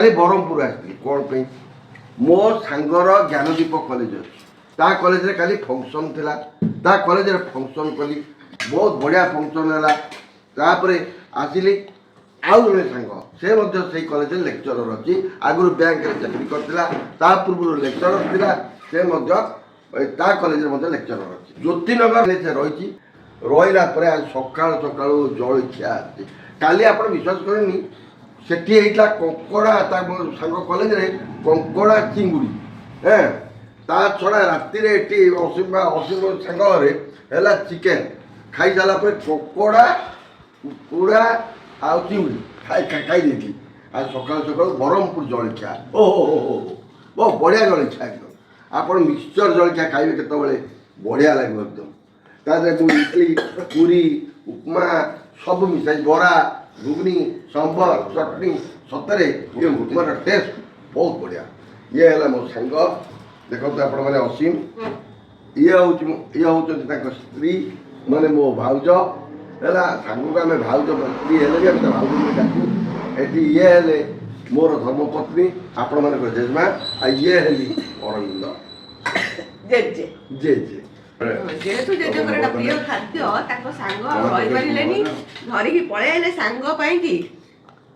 ବ୍ରହ୍ମପୁର ଆସିଥିଲି କ'ଣ ପାଇଁ ମୋ ସାଙ୍ଗର ଜ୍ଞାନଦୀପ କଲେଜ ଅଛି ତା କଲେଜରେ କାଲି ଫଙ୍କସନ୍ ଥିଲା ତା କଲେଜରେ ଫଙ୍କସନ୍ କଲି ବହୁତ ବଢ଼ିଆ ଫଙ୍କସନ୍ ହେଲା ତାପରେ ଆସିଲି ଆଉ ଜଣେ ସାଙ୍ଗ ସେ ମଧ୍ୟ ସେଇ କଲେଜରେ ଲେକ୍ଚରର ଅଛି ଆଗରୁ ବ୍ୟାଙ୍କରେ ଚାକିରି କରିଥିଲା ତା ପୂର୍ବରୁ ଲେକ୍ଚରର ଥିଲା ସେ ମଧ୍ୟ ତା କଲେଜରେ ମଧ୍ୟ ଲେକ୍ଚରର ଅଛି ଜ୍ୟୋତିନଗରରେ ସେ ରହିଛି ରହିଲା ପରେ ଆଜି ସକାଳୁ ସକାଳୁ ଜଳଖିଆ ଆସିଛି କାଲି ଆପଣ ବିଶ୍ୱାସ କରିବେନି ସେଠି ହେଇଥିଲା କଙ୍କଡ଼ା ତା ସାଙ୍ଗ କଲେଜରେ କଙ୍କଡ଼ା ଚିଙ୍ଗୁଡ଼ି ତା ଛଡ଼ା ରାତିରେ ଏଠି ଅସୀମ ସାଙ୍ଗ ଘରେ ହେଲା ଚିକେନ୍ ଖାଇସାରିଲା ପରେ କଙ୍କଡ଼ା କୁକୁଡ଼ା ଆଉ ଚିଙ୍ଗୁଡ଼ି ଖାଇ ଦେଇଥିଲି ଆଜି ସକାଳୁ ସକାଳୁ ବ୍ରହ୍ମପୁର ଜଳଖିଆ ବହୁତ ବଢ଼ିଆ ଜଳଖିଆ ଏକଦମ ଆପଣ ମିକ୍ସଚର ଜଳଖିଆ ଖାଇବେ କେତେବେଳେ ବଢ଼ିଆ ଲାଗିବ ଏକଦମ ତା ଦେହରେ ମୁଁ ଇଡଲି ପୁରୀ ଉପମା ସବୁ ମିଶାଇ ବରା ଘୁଗୁନି ସମ୍ବର ଚଟଣି ସତରେ ଇଏ ଉପମାର ଟେଷ୍ଟ ବହୁତ ବଢ଼ିଆ ଇଏ ହେଲା ମୋ ସାଙ୍ଗ ଦେଖନ୍ତୁ ଆପଣମାନେ ଅସୀମ ଇଏ ହେଉଛନ୍ତି ତାଙ୍କ ସ୍ତ୍ରୀ ମାନେ ମୋ ଭାଉଜ ହେଲା ସାଙ୍ଗକୁ ଆମେ ଭାଉଜ ସ୍ତ୍ରୀ ହେଲେ ବି ଆମେ ତା ଭାଉଜ ବୋଲି ଡାକୁ ଏଠି ଇଏ ହେଲେ ମୋର ଧର୍ମପତ୍ନୀ ଆପଣମାନଙ୍କର ଜେଜେମା ଆଉ ଇଏ ହେଲି ଅରବିନ୍ଦ ଜେଜେ ଯେହେତୁ ଜେଜେଙ୍କର ଏଟା ପ୍ରିୟ ଖାଦ୍ୟ ତାଙ୍କ ସାଙ୍ଗ ରହିପାରିଲେନି ଧରିକି ପଳେଇ ଆଇଲେ ସାଙ୍ଗ ପାଇଁକି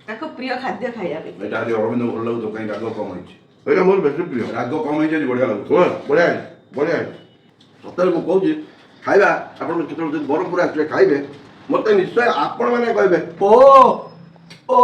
ତାଙ୍କ ପ୍ରିୟ ଖାଦ୍ୟ ଖାଇବା ପାଇଁ ଏଇଟା ଆଜି ଅରବିନ୍ଦ ଭଲ ଲାଗୁଥିବ କାହିଁ ରାଗ କମ ହେଇଛି ଏଇଟା ମୋର ବେଶୀ ପ୍ରିୟ ରାଗ କମ ହେଇଛି ଆଜି ବଢ଼ିଆ ଲାଗୁଥିବ ବଢ଼ିଆ ବଢ଼ିଆ ସତରେ ମୁଁ କହୁଛି ଖାଇବା ଆପଣ କେତେବେଳେ ଯଦି ବ୍ରହ୍ମପୁର ଆସିବେ ଖାଇବେ ମୋତେ ନିଶ୍ଚୟ ଆପଣମାନେ କହିବେ ଓ